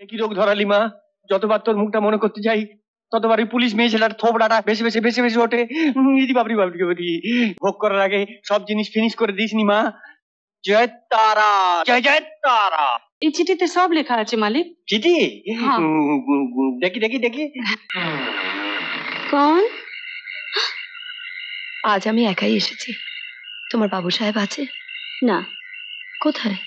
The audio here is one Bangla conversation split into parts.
কি রোগ ধরালি মা? যতবার তোর মুখটা মনে করতে যাই ততবার ওই পুলিশ মেয়ে ছেলের থোবড়াটা বেশি বেশি বেশি বেশি ওঠে। ইদি বাবরি বাবরি বাবরি। ভোগ করার আগে সব জিনিস ফিনিশ করে দিসনি মা? জয় তারা, জয় জয় তারা। এই চিঠিতে সব লেখা আছে মালিক। চিঠি? হ্যাঁ। দেখি দেখি দেখি। কোন? আজ আমি একাই এসেছি। তোমার বাবু সাহেব আছে? না। কোথায়?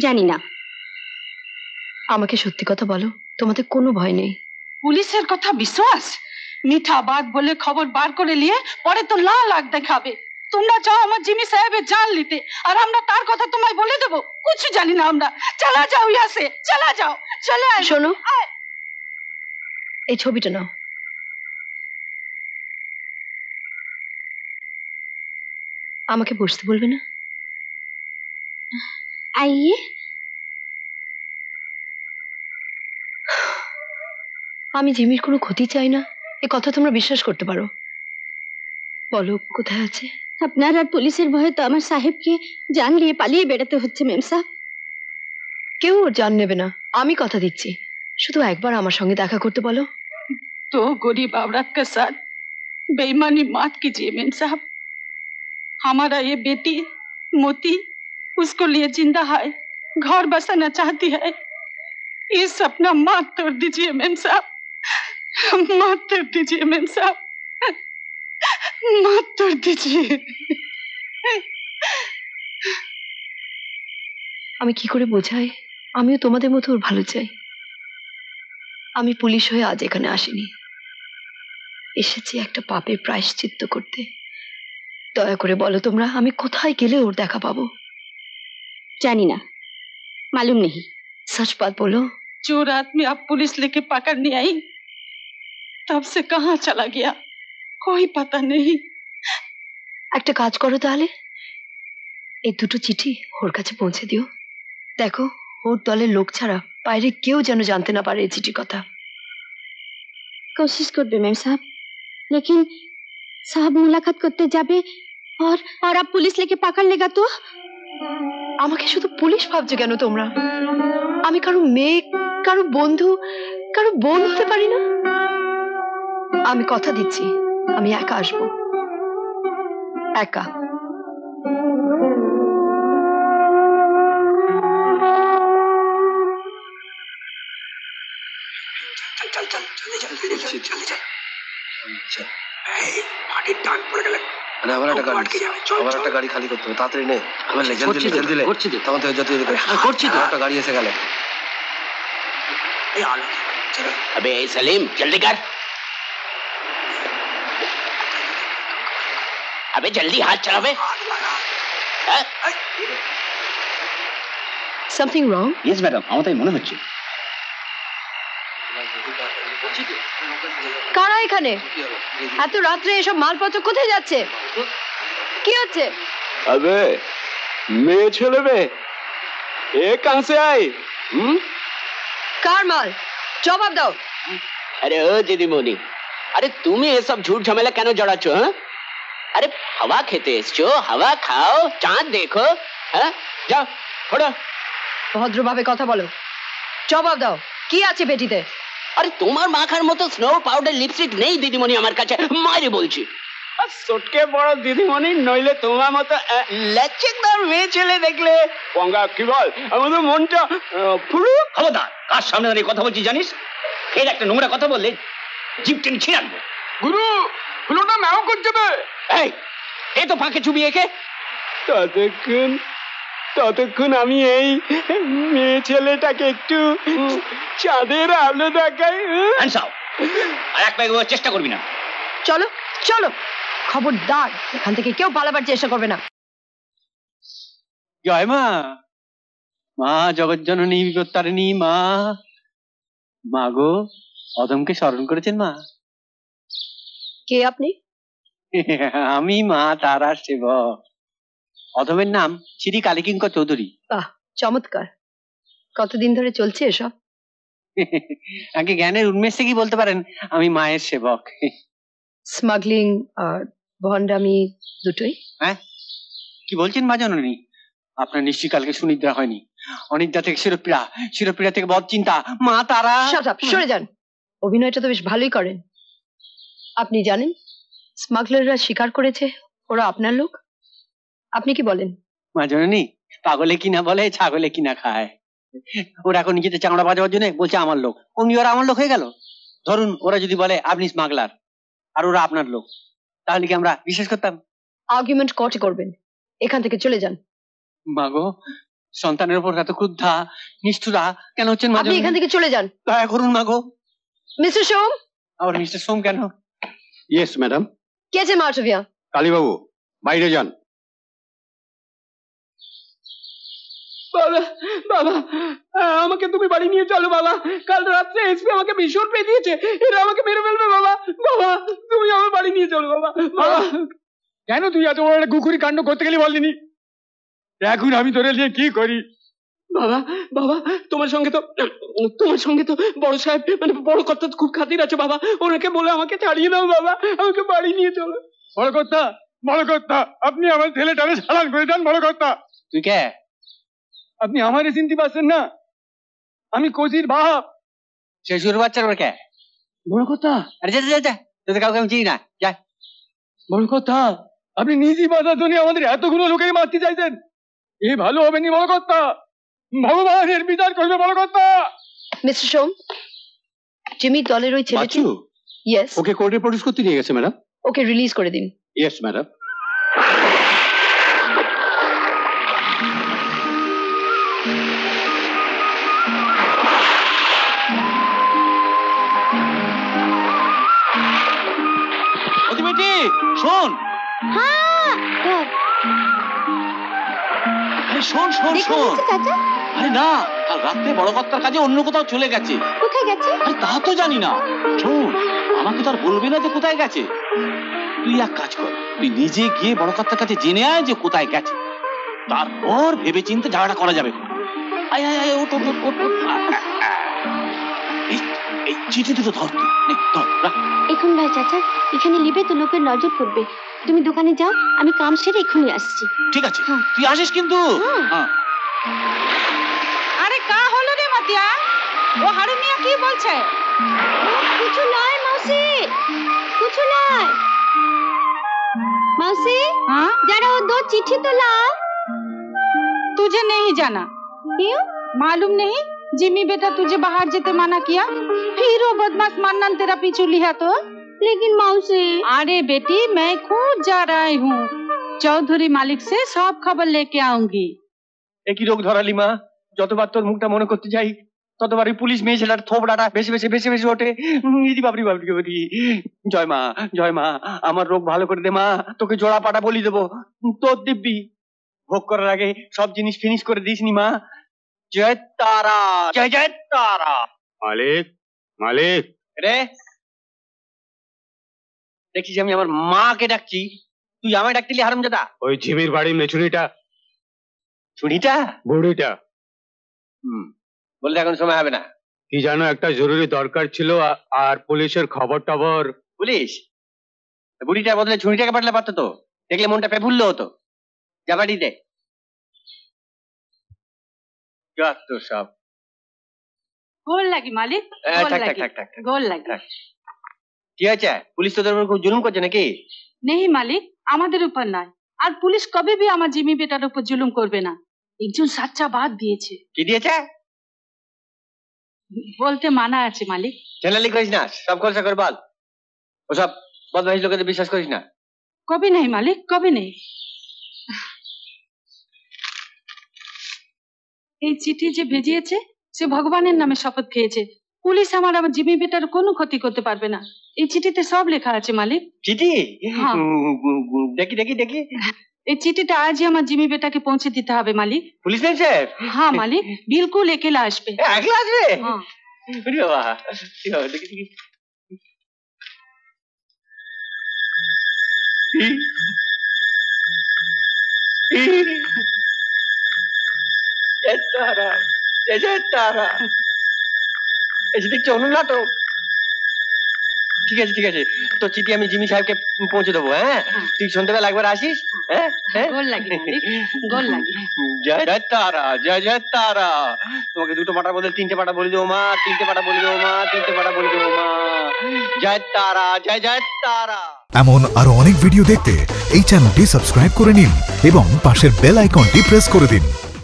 জানি না। আমাকে সত্যি কথা বলো, তোমাদের কোনো ভয় নেই? পুলিশের কথা বিশ্বাস? মিঠা বাদ বলে খবর বার করে নিয়ে পরে তো লাল আগ দেখাবে। তোমরা যাও আমার জিমি সাহেবের জান নিতে, আর আমরা তার কথা তোমায় বলে দেবো। কিছু জানি না আমরা। চলা যাও ইয়াসে, চলা যাও। চলে আয়। শোনো, এই ছবিটা নাও। আমাকে বসতে বলবে না? আইয়ে। আমি জিমির কোনো ক্ষতি চাই না, এ কথা তোমরা বিশ্বাস করতে পারো। বলো কোথায় আছে? আপনার আর পুলিশের ভয়ে তো আমার সাহেবকে জান নিয়ে পালিয়ে বেড়াতে হচ্ছে মেম সাহেব। কেউ ওর জান নেবে না, আমি কথা দিচ্ছি। শুধু একবার আমার সঙ্গে দেখা করতে বলো। तो गरीब औरत के साथ बेईमानी मत कीजिए मेम साहब। हमारा ये बेटी मोती उसको लिए जिंदा है, घर बसाना चाहती है। ये सपना मत तोड़ दीजिए मेम साहब, मत तोड़ दीजिए मेम साहब, मत तोड़ दीजिए। আমি কি করে বোঝাই? আমিও তোমাদের মতো ওর ভালো চাই। আমি পুলিশ হয়ে আজ এখানে আসিনি, এসেছি একটা পাপের প্রায়শ্চিত্ত করতে। দয়া করে বলো তোমরা, আমি কোথায় গেলে ওর দেখা পাবো? जानी ना, मालूम नहीं। सच बात बोलो। जो रात में आप पुलिस लेके पकड़ने आई तब से कहाँ चला गया कोई पता नहीं। একটা কাজ করো তাহলে, এই দুটো চিঠি ওর কাছে পৌঁছে দিও। দেখো ওর দলের লোক ছাড়া বাইরে কেউ যেন জানতে না পারে এই চিঠির কথা। कोशिश करबे मैम साहब, लेकिन साहब मुलाकात करते जाबे और आप पुलिस लेके पकड़ लेगा तो? আমাকে শুধু পুলিশ ভাবছো কেন তোমরা? আমি কারো মেয়ে, কারো বন্ধু, কারো বোন হতে পারি না? আমি কথা দিচ্ছি আমি একা আসবো, একা। चल चल जल्दी जल्दी जल्दी जल्दी चल। माटिर टान पड़ गया। अरे हमारा একটা গাড়ি খালি করতে হবে, তাড়াতাড়ি নে। আমরা জলদি জলদি লে। তখন তো যত দিকে করছি তো একটা গাড়ি এসে গেল। এই আলো চলো। अबे सलीम जल्दी कर, अबे जल्दी हाथ चला बे। Something wrong? यस मैडम, আমার তাই মনে হচ্ছে। কারা এখানে? এত রাত্রে এসব মালপত্র কোথায় যাচ্ছে? কি হচ্ছে? अबे মেয়ে ছেলে বে এ कहां से आई? কার মাল? জবাব দাও। अरे ओ দিদিমণি, अरे তুমি এসব ঝুট ঝামেলা কেন জড়াচ্ছ? হ্যাঁ, আরে হাওয়া খেতে এসছো, হাওয়া খাও, চাঁদ দেখো। হ্যাঁ যাও ফোড়ো। ভদ্রভাবে কথা বলো, জবাব দাও। কি আছে পেটিতে? আরে তোমার মাখার মতো স্নো পাউডার লিপস্টিক নেই দিদিমণি আমার কাছে, মাইরে বলছি। সটকে বড় দিদিমণি নইলে তোমার মতো লেচেকদার মেয়ে ছেলে দেখলে গঙ্গা কি বল আমাদের মনটা ফুরু। খবরদার, কার সামনে দাঁড়িয়ে কথা বলছি জানিস? ফের একটা নোংরা কথা বললে জিভ টেনে ছিঁড়ে আনবো। গুরু ফুলটা নাও করছে বে। এই এ তো ফাঁকে চুবি একে। ততক্ষণ আমি এই মেয়ে ছেলেটাকে একটু চাঁদের আলো দেখাই। আর এক পায়ে চেষ্টা করবি না। চলো চলো, খবরদার এখান থেকে কেউ পালাবার চেষ্টা করবে না। জয় মা, মা জগজ্জননী বিপত্তারিণী মা। মা গো, অদমকে স্মরণ করেছেন মা? কে আপনি? আমি মা তারা সেবক। অধমের নাম শ্রী কালীকিঙ্কর চৌধুরী। বাহ, চমৎকার। কতদিন ধরে চলছে এসব? আগে জ্ঞানের উন্মেষ কি বলতে পারেন, আমি মায়ের সেবক। স্মাগলিং আর ভণ্ডামি দুটোই? হ্যাঁ, কি বলছেন মা জননী? আপনার নিশ্চয়ই কালকে সুনিদ্রা হয়নি। অনিদ্রা থেকে শিরোপীড়া, শিরোপীড়া থেকে বদ চিন্তা, মা তারা। সরে যান। অভিনয়টা তো বেশ ভালোই করেন। আপনি জানেন স্মাগলাররা স্বীকার করেছে ওরা আপনার লোক। আপনি কি বলেন? মা জননী, পাগলে কিনা বলে ছাগলে কিনা খায়। ওরা এখন নিজেদের চামড়া বাজাবার জন্য বলছে আমার লোক, অমনি ওরা আমার লোক হয়ে গেল। ধরুন ওরা যদি বলে আপনি স্মাগলার আর ওরা আপনার লোক, তাহলে কি আমরা বিশ্বাস করতাম? আর্গুমেন্ট কোর্টে করবেন, এখান থেকে চলে যান। মাগো, সন্তানের উপর এত ক্রুদ্ধা নিষ্ঠুরা কেন হচ্ছেন? আপনি এখান থেকে চলে যান। দয়া করুন মাগো। মিস্টার সোম। আর মিস্টার সোম কেন? Yes madam. কেছে মার্টভিয়া? কালীবাবু বাইরে যান। বাবা, বাবা, আমাকে তুমি বাড়ি নিয়ে চলো বাবা। কাল রাত্রে এসপি আমাকে ভীষণ পেয়েছে, এরা আমাকে মেরে ফেলবে বাবা। বাবা, তুমি আমার বাড়ি নিয়ে চলো বাবা। বাবা, কেন তুই এত বড় একটা কুকুরি কাণ্ড করতে গেলি বললিনি? এখন আমি তোরে নিয়ে কি করি? বাবা, বাবা, তোমার সঙ্গে তো বড় সাহেব মানে বড় কর্তা খুব খাতির আছে বাবা। ওনাকে বলে আমাকে ছাড়িয়ে দাও বাবা, আমাকে বাড়ি নিয়ে চলো। বড় কর্তা, বড় কর্তা, আপনি আমার ছেলেটারে সালান করে দেন। বড় কর্তা। তুই কে? আপনি আমারই চিনতে পারছেন না? আমি কোচির বাপ। শেষুর বাচ্চার ওর কে? বড় কথা। আরে যা যা যা, তোদের কাউকে আমি চিনি না, যা। বড় কথা, আপনি নিজেই বাধা জন্য আমাদের এতগুলো লোকের মারতে চাইছেন, এ ভালো হবে নি বড় কথা। ভগবানের বিচার করবে বড় কথা। মিস্টার সোম, জিমি দলের ওই ছেলেটি। ইয়েস। ওকে কোর্টে প্রডিউস করতে নিয়ে গেছে ম্যাডাম। ওকে রিলিজ করে দিন। Yes madam. শোন, আরে শোন শোন শোন। আরে না, কাল রাত্রে বড় কর্তার কাজে অন্য কোথাও চলে গেছে। কোথায় গেছে? আরে তা তো জানি না। শোন, আমাকে তো আর বলবে না যে কোথায় গেছে। তুই এক কাজ কর, তুই নিজে গিয়ে বড় কর্তার কাছে জেনে আয় যে কোথায় গেছে, তারপর ভেবে চিন্তে যাওয়াটা করা যাবে। আয় আয় আয়, ওঠ ওঠ ওঠ ওঠ। এই চিঠি দুটো ধর, তুই নে, ধর, রাখ। এখন ভাই চাচা, এখানে লিবে তো লোকের নজর পড়বে। তুমি দোকানে যাও, আমি কাম সেরে এখনই আসছি। ঠিক আছে, তুই আসিস কিন্তু। হ্যাঁ। আরে কা হলো রে মতিয়া? ও হাড়ি মিয়া কি বলছে? কিছু নয় मौसी, কিছু নয়। मौसी, हाँ जरा वो 2 चिट्ठी तो लाओ। तुझे नहीं जाना? क्यों? मालूम नहीं जिमी बेटा तुझे बाहर जेते मना किया, फिर वो बदमाश मानन तेरा पीछू लिया तो? लेकिन मौसी। अरे बेटी मैं खुद जा रही हूँ, चौधरी मालिक से सब खबर लेके आऊंगी। একই রোগ ধরালি মা, যতবার তোর মুখটা মনে করতে যাই ততবারই পুলিশ মেয়ে ছেলের থোবড়াটা বেশি বেশি বেশি বেশি ওঠে। ইদি বাবরি বাবরি বাবরি। জয় মা, জয় মা, আমার রোগ ভালো করে দে মা, তোকে জোড়া পাটা বলি দেবো, তোর দিব্যি। ভোগ করার আগে সব জিনিস ফিনিশ করে দিসনি মা। জয় তারা, জয় জয় তারা। মালিক, মালিক। রে দেখিস আমি আমার মাকে ডাকছি, তুই আমায় ডাকতিলি হারামজাদা? ওই ঝিমির বাড়ির মেছুরিটা, শুনিটা বুড়িটা। বলতে এখন সময় হবে না। কি জানো, একটা জরুরি দরকার ছিল আর পুলিশের খবর টবর। পুলিশ? বুড়িটার বদলে ছুরিটাকে পাঠালে পারতো তো, দেখলে মনটা পেফুল্ল হতো। যা বাড়িতে তো সব। गोल लगी मालिक, गोल ঠাক ঠাক लगी, ঠাক ঠাক। गोल लगी। কি হয়েছে? পুলিশ তোদের উপর খুব জুলুম করছে নাকি? नहीं मालिक, আমাদের উপর নয়, আর পুলিশ কবে भी আমার জিমি বেটার উপর জুলুম করবে না। একজন সাচ্চা বাদ দিয়েছে। কি দিয়েছে? বলতে মানা আছে মালিক। চ্যানেলি করিস না, সব খরচা করে বল। ওসব বদমাইশ লোকেদের বিশ্বাস করিস না। কবে নেই মালিক, কবে নেই। এই চিঠি যে ভেজিয়েছে সে ভগবানের নামে শপথ খেয়েছে, পুলিশ আমার জিমি বেটার কোনো ক্ষতি করতে পারবে না। এই চিঠিতে সব লেখা আছে মালিক। চিঠি? হ্যাঁ। দেখি দেখি দেখি। এই চিঠিটা আজই আমার জিমি বেটাকে পৌঁছে দিতে হবে মালিক। পুলিশ নেই স্যার? हाँ मालिक, बिल्कुल अकेला আসবে। একলা আসবে? हाँ। ওরে বাবা, দেখি দেখি। তারা, জয় জয় তারা। এই যে দেখছি অনুনাটক। ঠিক আছে ঠিক আছে, তোর চিঠি আমি জিমি সাহেবকে পৌঁছে দেবো। হ্যাঁ, তুই সন্ধ্যেবেলা একবার আসিস। হ্যাঁ হ্যাঁ, গোল লাগে গোল লাগে। জয় জয় তারা, জয় জয় তারা। তোমাকে দুটো পাটা বলে তিনটে পাটা বলে দেবো মা, তিনটে পাটা বলে দেবো মা, তিনটে পাটা বলে দেবো মা। জয় তারা, জয় জয় তারা। এমন আরো অনেক ভিডিও দেখতে এই চ্যানেলটি সাবস্ক্রাইব করে নিন এবং পাশের বেল আইকনটি প্রেস করে দিন।